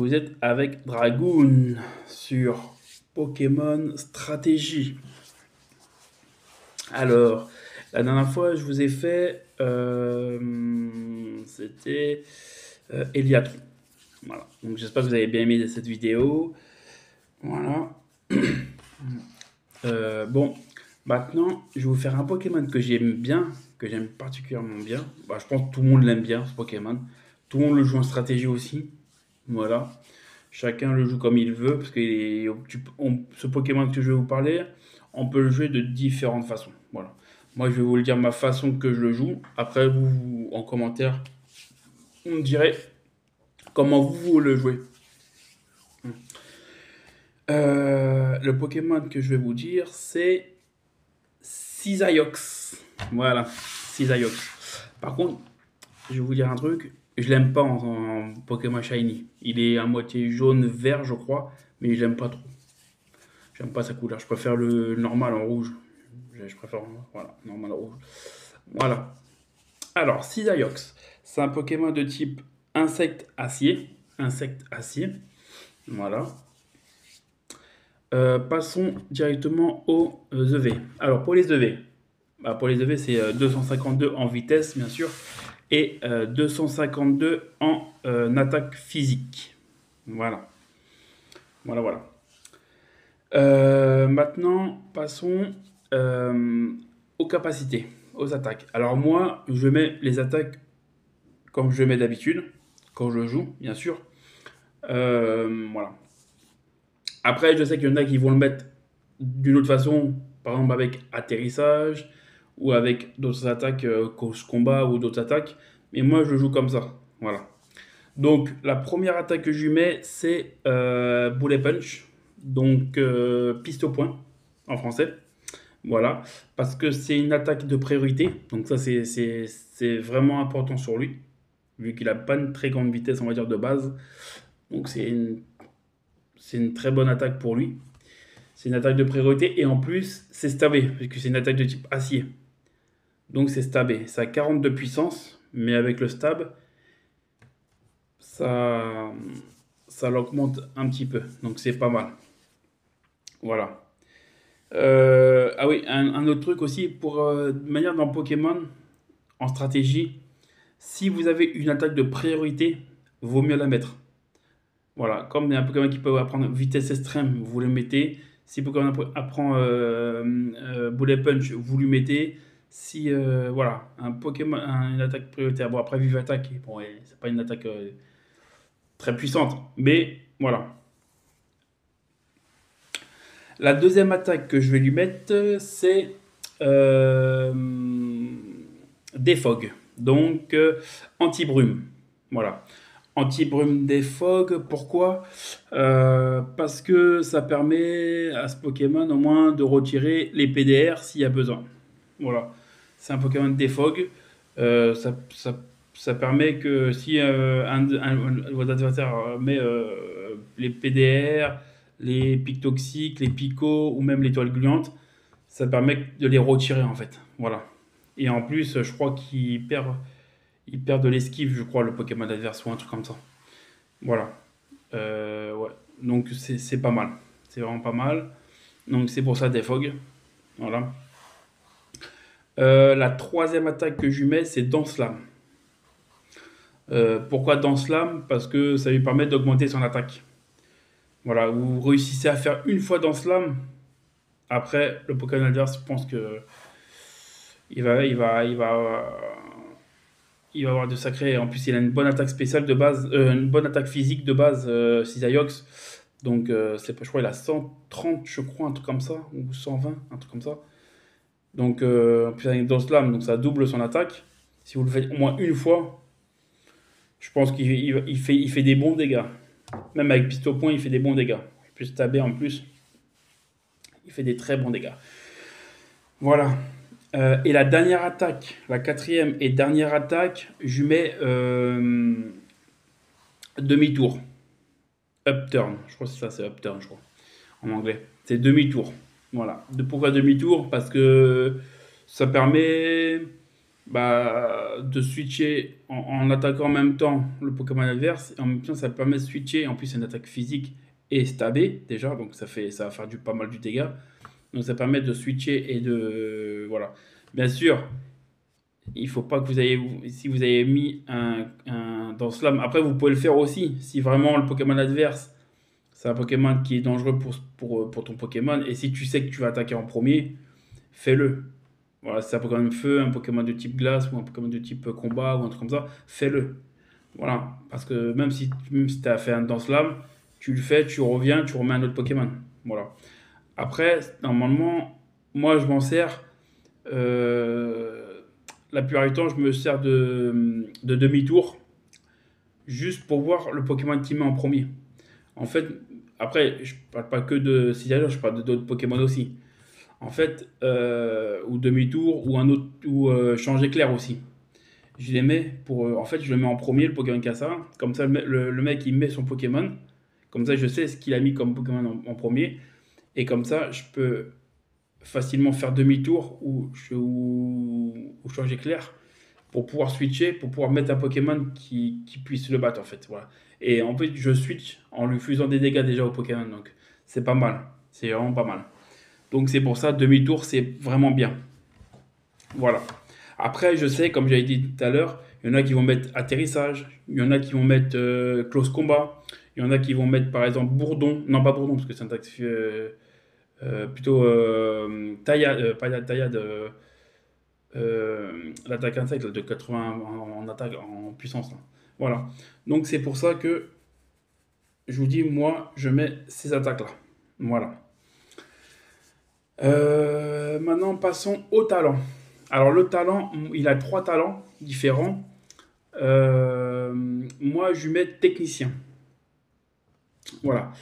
vous êtes avec Dragoon sur Pokémon Stratégie. Alors, la dernière fois, je vous ai fait, c'était Eliatron. Voilà. Donc, j'espère que vous avez bien aimé cette vidéo. Voilà. Bon, maintenant, je vais vous faire un Pokémon que j'aime bien, que j'aime particulièrement bien. Bah, je pense que tout le monde l'aime bien, ce Pokémon. Tout le monde le joue en stratégie aussi. Voilà. Chacun le joue comme il veut, parce que ce Pokémon que je vais vous parler, on peut le jouer de différentes façons. Voilà. Moi, je vais vous le dire ma façon que je le joue. Après, vous, en commentaire, vous me direz comment vous le jouez. Le Pokémon que je vais vous dire, c'est Cisaiox. Voilà, Cisaiox. Par contre, je vais vous dire un truc, je l'aime pas en Pokémon Shiny. Il est à moitié jaune-vert, je crois, mais je l'aime pas trop. J'aime pas sa couleur. Je préfère le normal en rouge. Je préfère, voilà, normal en rouge. Voilà. Alors, Cisaiox, c'est un Pokémon de type insecte acier. Insecte acier. Voilà. Passons directement aux EV. Alors, pour les EV, pour les EV, c'est 252 en vitesse, bien sûr, et 252 en attaque physique. Voilà. Voilà, voilà. Maintenant, passons aux capacités, aux attaques. Alors moi, je mets les attaques comme je mets d'habitude, quand je joue, bien sûr. Voilà. Après, je sais qu'il y en a qui vont le mettre d'une autre façon, par exemple avec atterrissage, ou avec d'autres attaques, combat ou d'autres attaques. Mais moi, je joue comme ça. Voilà. Donc, la première attaque que je lui mets, c'est Bullet Punch. Donc, piste au point, en français. Voilà. Parce que c'est une attaque de priorité. Donc, ça, c'est vraiment important sur lui. Vu qu'il n'a pas une très grande vitesse, on va dire, de base. Donc, c'est une très bonne attaque pour lui. C'est une attaque de priorité. Et en plus, c'est stabé. Puisque c'est une attaque de type acier. Donc, c'est stabé. Ça a 40 de puissance. Mais avec le stab, ça, ça l'augmente un petit peu. Donc c'est pas mal. Voilà. Ah oui, un autre truc aussi, pour de manière dans Pokémon, en stratégie, si vous avez une attaque de priorité, vaut mieux la mettre. Voilà, comme il y a un Pokémon qui peut apprendre vitesse extrême, vous le mettez. Si Pokémon apprend Bullet Punch, vous lui mettez. Si, voilà, un Pokémon, une attaque prioritaire. Bon, après, Vive Attaque, bon, ouais, c'est pas une attaque très puissante. Mais voilà. La deuxième attaque que je vais lui mettre, c'est euh, Défog. Donc, anti-brume. Voilà. Anti-brume Défog. Pourquoi parce que ça permet à ce Pokémon au moins de retirer les PDR s'il y a besoin. Voilà. C'est un Pokémon Défog. Ça permet que si votre adversaire met les PDR, les pics toxiques, les picots ou même les toiles gluantes, ça permet de les retirer en fait. Voilà. Et en plus, je crois il perd de l'esquive, je crois, le Pokémon adverse ou un truc comme ça. Voilà. Ouais. Donc c'est pas mal. C'est vraiment pas mal. Donc c'est pour ça Defog. Voilà. La troisième attaque que je lui mets, c'est Danse Lame. Pourquoi Danse Lame? Parce que ça lui permet d'augmenter son attaque. Voilà, vous réussissez à faire une fois Danse Lame. Après, le Pokémon adverse, je pense que il va avoir de sacrés. En plus, il a une bonne attaque spéciale de base, une bonne attaque physique de base, Cisaiox. Donc, je crois qu'il a 130, je crois, un truc comme ça, ou 120, un truc comme ça. Donc, en plus, avec Danse Lame, donc ça double son attaque. Si vous le faites au moins une fois, je pense qu'il fait des bons dégâts. Même avec piste au point, il fait des bons dégâts. Plus stabé en plus, il fait des très bons dégâts. Voilà. Et la dernière attaque, la quatrième et dernière attaque, je mets demi-tour. Upturn. Je crois que c'est ça, c'est upturn, je crois, en anglais. C'est demi-tour. Voilà. Pourquoi demi-tour? Parce que ça permet de switcher en attaquant en même temps le Pokémon adverse. En même temps, ça permet de switcher. En plus, c'est une attaque physique et stabée déjà, donc ça va faire pas mal du dégât. Donc ça permet de switcher et de... Voilà. Bien sûr, il faut pas que vous ayez... Si vous avez mis dans Slam, après vous pouvez le faire aussi. Si vraiment le Pokémon adverse, c'est un Pokémon qui est dangereux pour ton Pokémon, et si tu sais que tu vas attaquer en premier, fais-le. Voilà, si c'est un Pokémon feu, un Pokémon de type glace ou un Pokémon de type combat ou un truc comme ça, fais-le. Voilà, parce que même si tu as fait un Dance Lame, tu le fais, tu reviens, tu remets un autre Pokémon. Voilà. Après, normalement, moi je m'en sers. euh, la plupart du temps, je me sers de demi-tour juste pour voir le Pokémon qui met en premier. En fait, après, je parle pas que de Citadel, je parle d'autres Pokémon aussi. En fait, ou demi-tour, ou un autre, ou change éclair aussi. Je les mets pour. En fait, je le mets en premier, le Pokémon Kassa. Comme ça, le mec, il met son Pokémon. Comme ça, je sais ce qu'il a mis comme Pokémon en premier. Et comme ça, je peux facilement faire demi-tour ou changer éclair pour pouvoir switcher, pour pouvoir mettre un Pokémon qui puisse le battre en fait. Voilà. Et en fait, je switch en lui faisant des dégâts déjà au Pokémon. Donc, c'est pas mal. C'est vraiment pas mal. Donc, c'est pour ça, demi-tour, c'est vraiment bien. Voilà. Après, je sais, comme j'avais dit tout à l'heure, il y en a qui vont mettre atterrissage, il y en a qui vont mettre close combat, il y en a qui vont mettre par exemple bourdon, non pas bourdon parce que c'est un taxe plutôt taillade, pas taillade, l'attaque insecte là, de 80 en attaque en puissance là. Voilà. Donc c'est pour ça que je vous dis, moi, je mets ces attaques là. Voilà. Maintenant, passons au talent. Alors le talent, il a trois talents différents. Euh, Moi, je lui mets technicien. Voilà.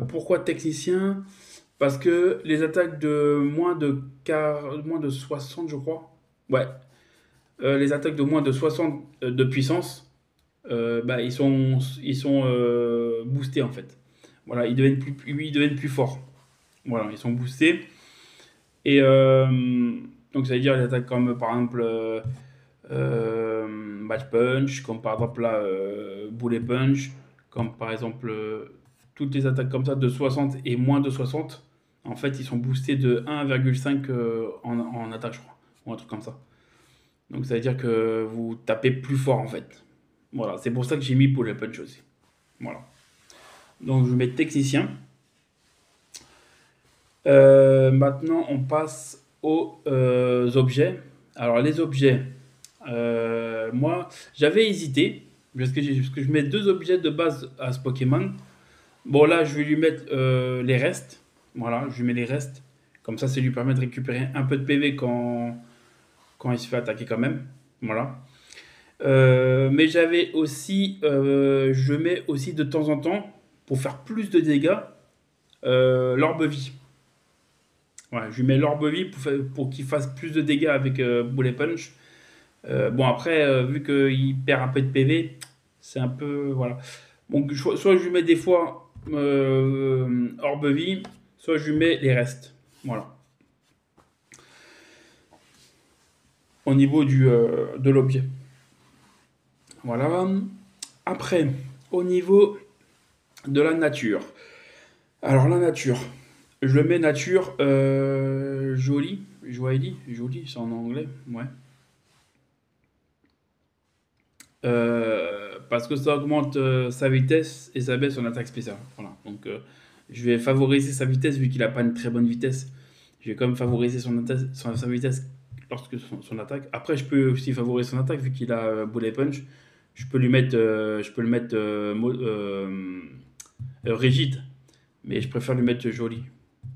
Pourquoi technicien? Parce que les attaques de moins de 60, je crois. Ouais. Les attaques de moins de 60 de puissance, ils sont boostés en fait. Voilà, ils deviennent plus forts. Voilà, ils sont boostés. Et donc ça veut dire les attaques comme par exemple Match Punch, comme par exemple là, Bullet Punch, comme par exemple toutes les attaques comme ça de 60 et moins de 60, en fait ils sont boostés de 1,5 en attaque, je crois, ou un truc comme ça. Donc ça veut dire que vous tapez plus fort en fait. Voilà, c'est pour ça que j'ai mis Bullet Punch aussi. Voilà. Donc je mets technicien. Maintenant on passe aux objets. Alors les objets, moi, j'avais hésité, parce que je mets deux objets de base à ce Pokémon. Bon, là, je vais lui mettre les restes. Voilà, je lui mets les restes. Comme ça lui permet de récupérer un peu de PV quand il se fait attaquer quand même. Voilà. Mais je mets aussi de temps en temps, pour faire plus de dégâts, l'orbe vie. Voilà, je lui mets l'orbe vie pour qu'il fasse plus de dégâts avec Bullet Punch. Bon, après, vu qu'il perd un peu de PV, c'est un peu. Voilà. Donc, soit je lui mets des fois Orbe Vie, soit je lui mets les restes. Voilà. Au niveau de l'objet. Voilà. Après, au niveau de la nature. Alors, la nature. Je le mets nature jolie. Jolie, c'est en anglais. Ouais. Parce que ça augmente sa vitesse et ça baisse son attaque spéciale. Voilà. Donc je vais favoriser sa vitesse vu qu'il n'a pas une très bonne vitesse. Je vais quand même favoriser sa vitesse lorsque son attaque. Après, je peux aussi favoriser son attaque vu qu'il a Bullet Punch. Je peux le mettre rigide, mais je préfère lui mettre joli.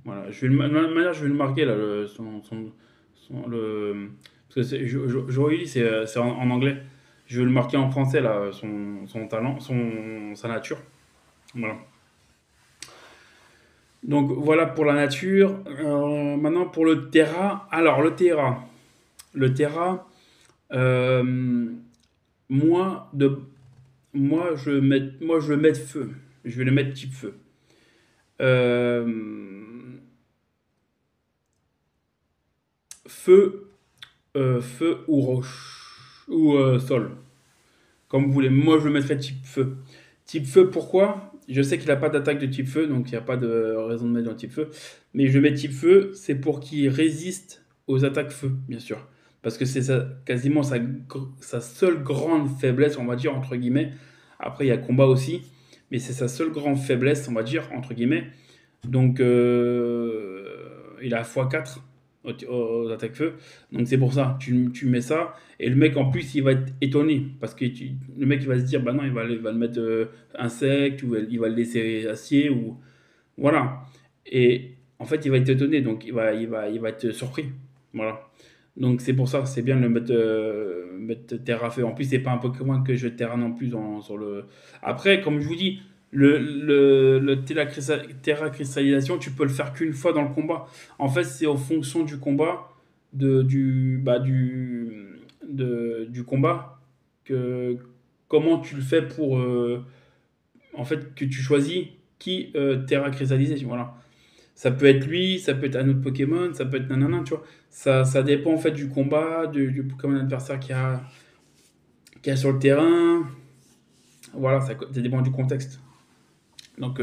Voilà. De toute manière, je vais le marquer là, parce que joli, c'est en anglais. Je vais le marquer en français, là, son talent, sa nature. Voilà. Donc voilà pour la nature. Maintenant pour le terra. Alors le terra, euh, moi, de, moi je vais mettre feu. Je vais le mettre type feu. Euh, Feu, feu ou roche ou sol. Comme vous voulez. Moi, je le mettrais type feu. Type feu, pourquoi? Je sais qu'il n'a pas d'attaque de type feu, donc il n'y a pas de raison de mettre dans type feu. Mais je mets type feu, c'est pour qu'il résiste aux attaques feu, bien sûr. Parce que c'est quasiment sa seule grande faiblesse, on va dire, entre guillemets. Après, il y a combat aussi, mais c'est sa seule grande faiblesse, on va dire, entre guillemets. Donc, il a x4 aux attaques feu. Donc, c'est pour ça, tu mets ça. Et le mec, en plus, il va être étonné. Parce que le mec, il va se dire, bah non, il va le mettre insecte, ou il va le laisser acier, ou. Voilà. Et en fait, il va être étonné. Donc, il va être surpris. Voilà. Donc, c'est pour ça, c'est bien de le mettre terre à feu. En plus, c'est pas un Pokémon que je terra non plus sur le. Après, comme je vous dis, le Terra cristallisation, tu peux le faire qu'une fois dans le combat. En fait, c'est en fonction du combat, du combat, que comment tu le fais pour, en fait, que tu choisis qui Terra cristallisé. Voilà. Ça peut être lui, ça peut être un autre Pokémon, ça peut être nanana, tu vois. Ça dépend en fait du combat, du Pokémon adversaire qu'il y a sur le terrain. Voilà, ça dépend du contexte. Donc,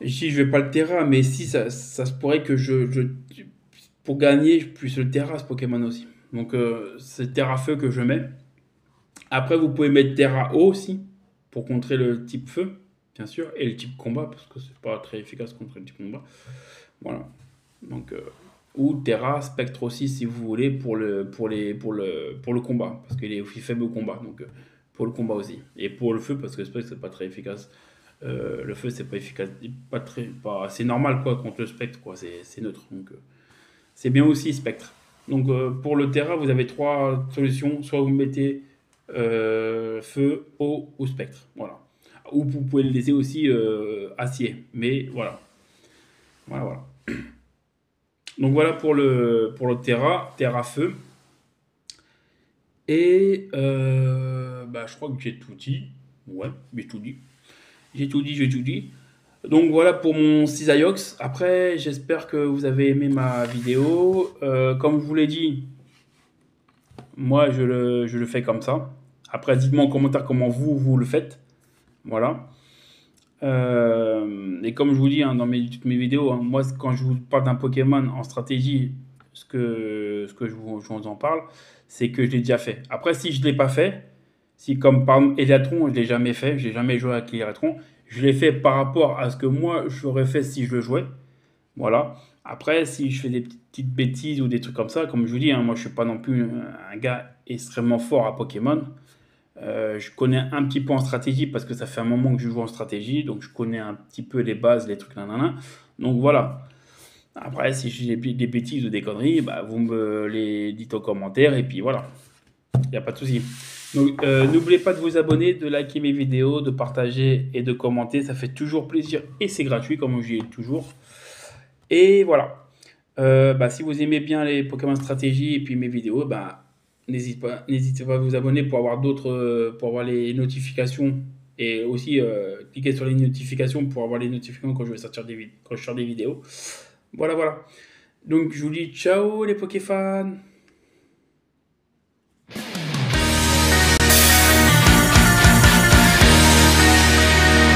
ici, je vais pas le Terra, mais si, ça se pourrait que pour gagner, je puisse le Terra, ce Pokémon aussi. Donc, c'est Terra Feu que je mets. Après, vous pouvez mettre Terra Eau aussi, pour contrer le type Feu, bien sûr, et le type Combat, parce que c'est pas très efficace contre le type Combat. Voilà. Donc, ou Terra Spectre aussi, si vous voulez, pour le combat, parce qu'il est aussi faible au combat. Donc, pour le combat aussi. Et pour le feu, parce que le Spectre, c'est pas très efficace. Le feu, c'est pas efficace, c'est normal quoi contre le spectre quoi, c'est neutre. Donc c'est bien aussi spectre. Donc pour le Terra, vous avez trois solutions, soit vous mettez feu, eau ou spectre, voilà. Ou vous pouvez le laisser aussi acier, mais voilà, voilà, voilà. Donc voilà pour le Terra feu. Et je crois que j'ai tout dit. Ouais, j'ai tout dit. J'ai tout dit. Donc voilà pour mon Cisaiox. Après, j'espère que vous avez aimé ma vidéo. Comme je vous l'ai dit, moi je le fais comme ça. Après, dites-moi en commentaire comment vous le faites. Voilà. Et comme je vous dis dans toutes mes vidéos, hein, moi quand je vous parle d'un Pokémon en stratégie, ce que je vous en parle, c'est que je l'ai déjà fait. Après, si je ne l'ai pas fait, si comme par exemple Eliatron, je ne l'ai jamais fait, je n'ai jamais joué avec Eliatron, je l'ai fait par rapport à ce que moi j'aurais fait si je le jouais. Voilà. Après, si je fais des petites bêtises ou des trucs comme ça, comme je vous dis, hein, moi je suis pas non plus un gars extrêmement fort à Pokémon. Je connais un petit peu en stratégie parce que ça fait un moment que je joue en stratégie, donc je connais un petit peu les bases, les trucs nanana. Donc voilà. Après, si j'ai des bêtises ou des conneries, bah, vous me les dites en commentaire et puis voilà. Il n'y a pas de souci. Donc, n'oubliez pas de vous abonner, de liker mes vidéos, de partager et de commenter. Ça fait toujours plaisir et c'est gratuit, comme je dis toujours. Et voilà. Si vous aimez bien les Pokémon stratégie et puis mes vidéos, n'hésitez pas à vous abonner pour avoir pour avoir les notifications et aussi cliquez sur les notifications pour avoir les notifications quand je vais sortir quand je sors des vidéos. Voilà, voilà. Donc je vous dis ciao les Pokéfans.